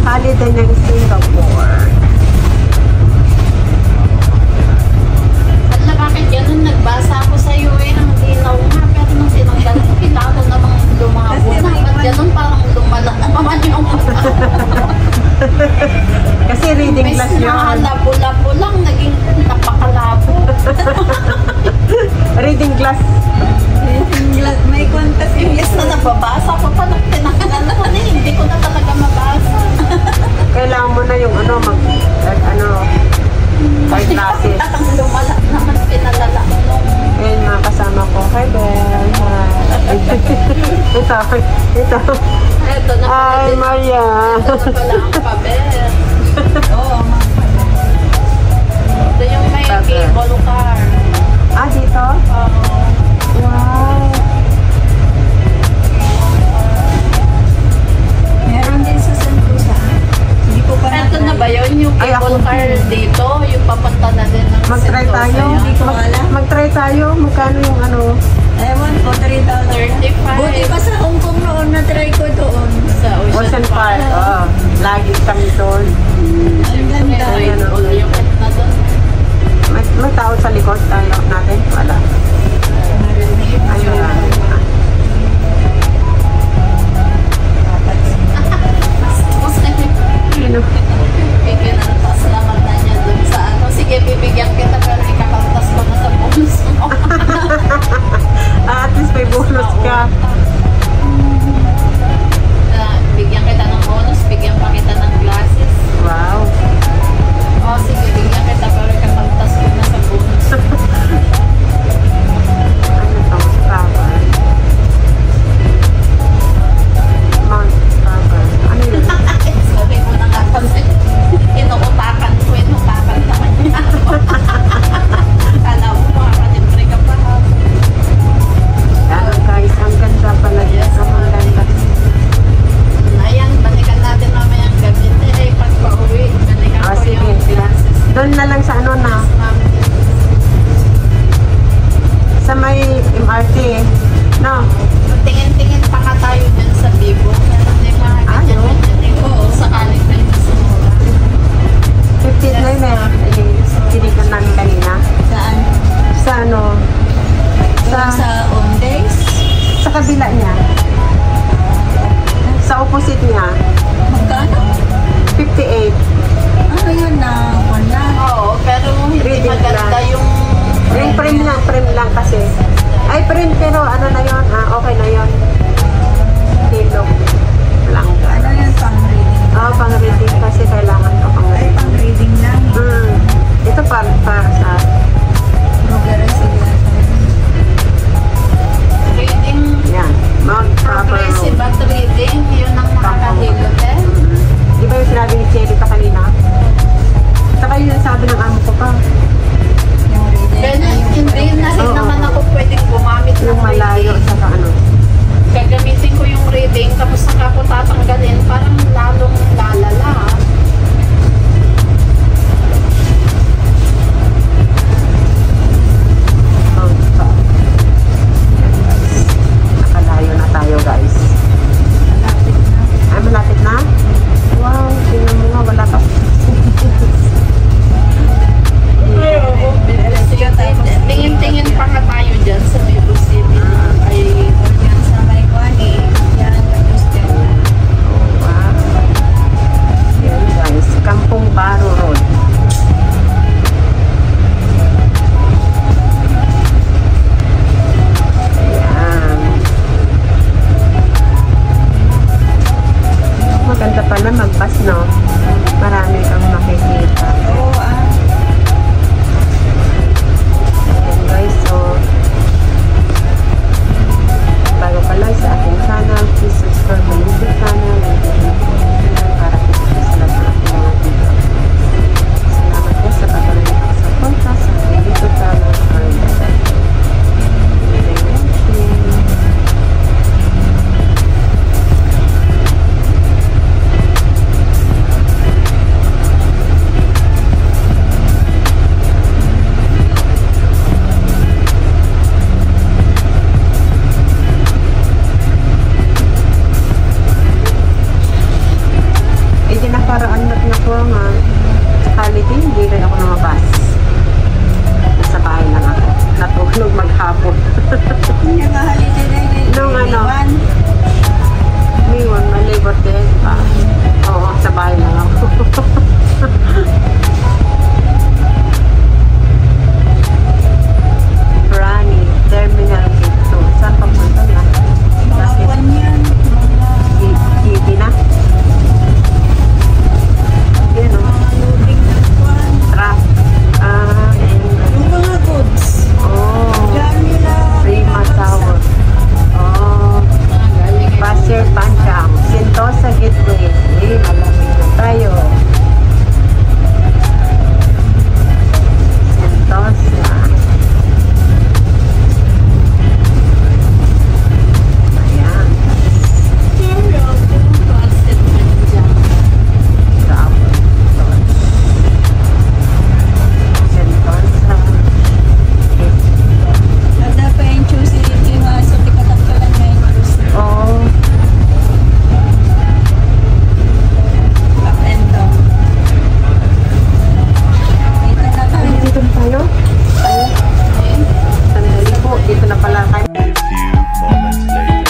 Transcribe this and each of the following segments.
Holiday ng Singapore. At bakit ganun? Nagbasa ako sa iyo eh, ang dinaw nga. Pero nung tinanggal ko, kilala namang lumabo na. Ba't ganun parang lumala naman yung Kasi reading class yun. Nakalabo-labo lang, naging napakalabo. Reading class. May contact Imbis na nababasa ko pa nung tinanggal ko na, hindi ko na talaga mabasa. Kailangan mo na yung hard classes. Ang lumala naman, pinalala ko nung Ayun mga kasama ko. Hi, Ben. Hi. Ito. eto na pala Hi, din. Maria. Ito na pala ang paber. Oo, Ito yung may Paber. cable car. Ah, dito? Wow. meron din sa San Rosa. Hindi ko pa Ito na ba yun? Yung Ay, cable ako- car dito? Yung papunta na din ng Mag-try Sentosa tayo. yun? Hindi ko alam. Mag-try tayo. Magkano yung Ewan ko, 3,000. 35. Buti pa sa Hong Kong noon, na-try ko doon. Sa Ocean Park. Oh, lagi kami doon. Ang ganda. Ayan, yung na doon. May tao sa likod tayo natin. Wala. Ayun. Ano? Bigyan na pasalamat na niya dun sa ano. Sige, bibigyan kita pero ikakantas ko na sa bonus mo. At least may bonus ka. Bigyan kita ng bonus, bigyan pa kita ng glasses. Wow. O sige, bigyan kita pero ikakantas ko na sa bonus. Ano to? Travel. Mount Travel. Ano yun? Sabi ko na nga kasi, inutakan naman niya ako. Kala mo, makakalibre ka pa. Ano guys, ang ganda pala dito. Ang ganda. Ayan, balikan natin mamaya ang gabi. Eh, pag pauwi, balikan Ah, ko sige. yung glasses. Doon na lang sa ano na. Sa may MRT. No? Tingin-tingin pa nga tayo dyan sa Bibo. Meron din mga ganyan Ano? ganyan. Oo, sakaling tayo sa mura. 59 na yun. Tinigan namin kanina. Saan? Sa ano? Sa Ondays? Sa kabila niya. Sa opposite niya. Magkano? 58. Ano yun na? Wala. Oo, pero hindi Reading maganda class. yung Yung frame lang kasi. Ay, frame pero ano na yun? Okay na yun. Hilog. Lang. Ano yun pang reading? Pang reading kasi kailangan ko pang Ay, reading. pang reading lang. Ito para sa Progress sila. reading, yan. Mount Travel progressive Road. at reading, yun ang nakakahilot eh. Di ba yung sinabi ni Cherry ka kanina? Saka yun sabi ng amo ko pa. Yung reading. Ganun, hindi na rin Oo. naman ako pwedeng gumamit ng Yung malayo reading. sa ano. Gagamitin ko yung reading, tapos saka ko tatanggalin, parang lalong lalala. Mount Travel. Nakalayo na tayo guys. Malapit na. Ay, malapit na? Wow, tingnan mo nga, wala pa. Tingin-tingin pa nga tayo dyan sa Bibo City. Ay, Yan sa may Kwani. Yan, Houston. Oh, wow. Yan guys, Kampong Baro Road. Ayan. Maganda pala mag-bus, no? Marami kang makikita. Oo, Ayan guys, so bago pa lang sa aking channel, please subscribe my YouTube channel para kita sa lahat ng aking mga video. Salamat po sa patuloy na suporta sa aking YouTube channel. Oo nga. Holiday, hindi rin ako lumabas. Nasa bahay lang ako. Natulog maghapon. Yung holiday na yun. Nung ano? May one, may Labor Day, diba? Oo, sa bahay lang ako. Rani, Terminal Gate 2. Saan papunta na? Mga buwan yan. Giti na? Yan o. Mga loading ng buwan. Truck. Yung mga goods. Oh. Dami lang. Prima Tower. Oh. Pasir Panjang. Sentosa Gateway. Malamig na tayo. Sentosa. Ayan. Tower. Sentosa. Ada pa yung choosy dito yung mga sa tikatagkalan na yung choosy. Oh. Up and down. Dito na tayo. Dito na tayo? Sandali po. Dito na pala tayo. A few moments later.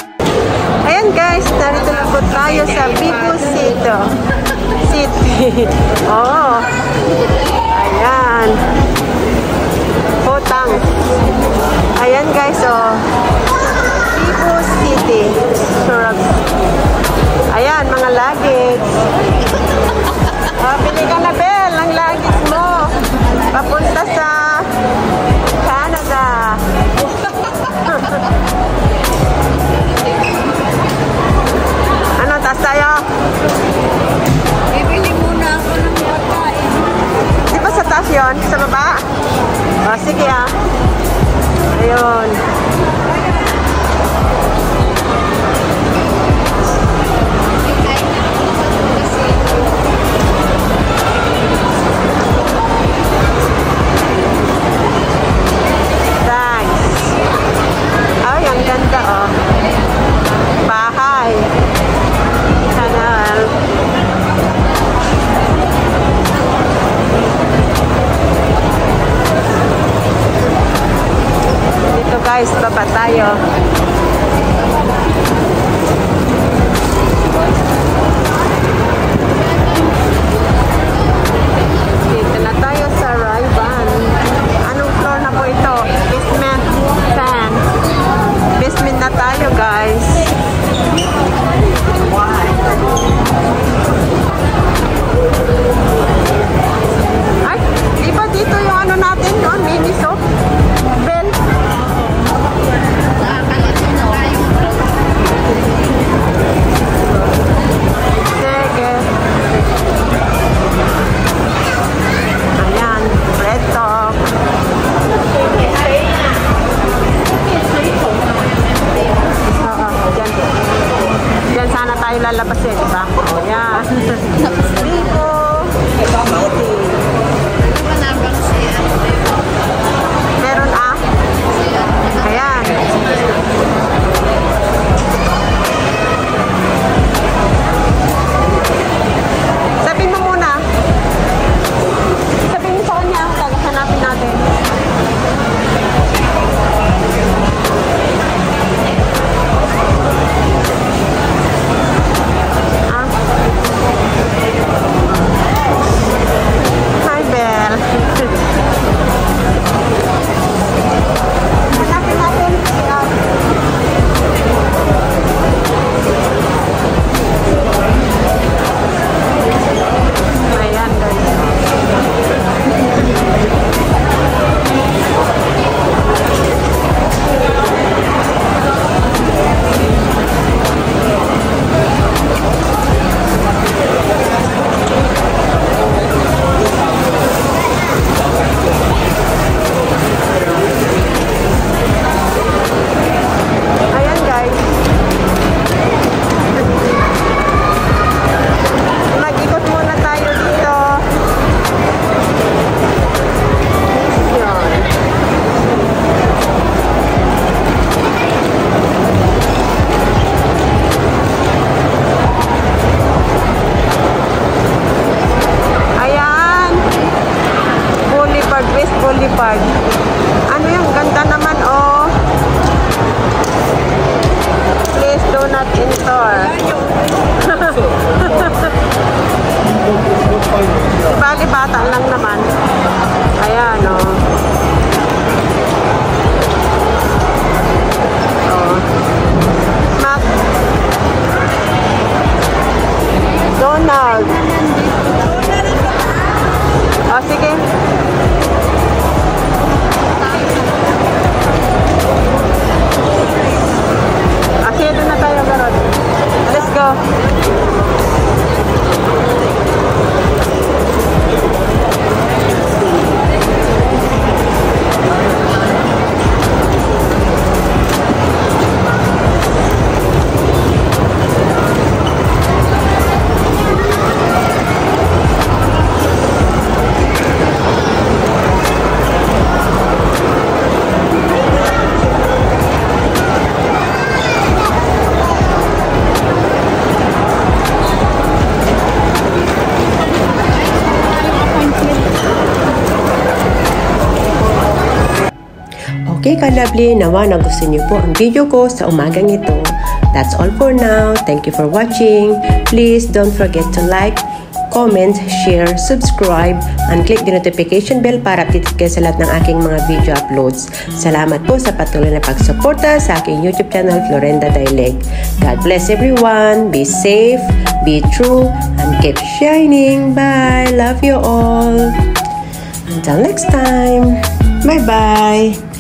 Ayan guys, narito na po tayo sa Bibu City. Oh. Ayan. Hotang. Ayan guys, oh. Bibu City. Surab. Ayan, mga luggage. Oh, pili ka na, Bel, ang luggage mo. Papunta sa Canada. Ano, taas tayo? Bibili muna ako ng pagkain. Di ba sa taas yun? Sa baba? O, sige ah. Ayun. Thanks. Ay, ang ganda oh. Bahay. Kanal. Dito guys, baba tayo. Dito na tayo sa Ray-Ban. Anong floor na po ito? Basement 10. Basement na tayo guys. Ay, di ba dito yung ano natin noon? Miniso? Bell? Sige. Ayan, Red Talk. Oo, dyan. Dyan sana tayo lalabas eh, diba? O, yan. Lipo. City. Meron ah. Ayan. Sabihin mo muna. Sabihin mo sa kanya. Hanapin natin. Ah. bata lang naman. Ayan, o. Mac. Donald. O, sige. Sige, doon na tayo, Garot. Let's go. Okay ka-lovely, nawa na gusto niyo po ang video ko sa umagang ito. That's all for now. Thank you for watching. Please don't forget to like, comment, share, subscribe, and click the notification bell para updated kayo sa lahat ng aking mga video uploads. Salamat po sa patuloy na pagsuporta sa aking YouTube channel, Florenda Dialect. God bless everyone. Be safe, be true, and keep shining. Bye. Love you all. Until next time. Bye-bye.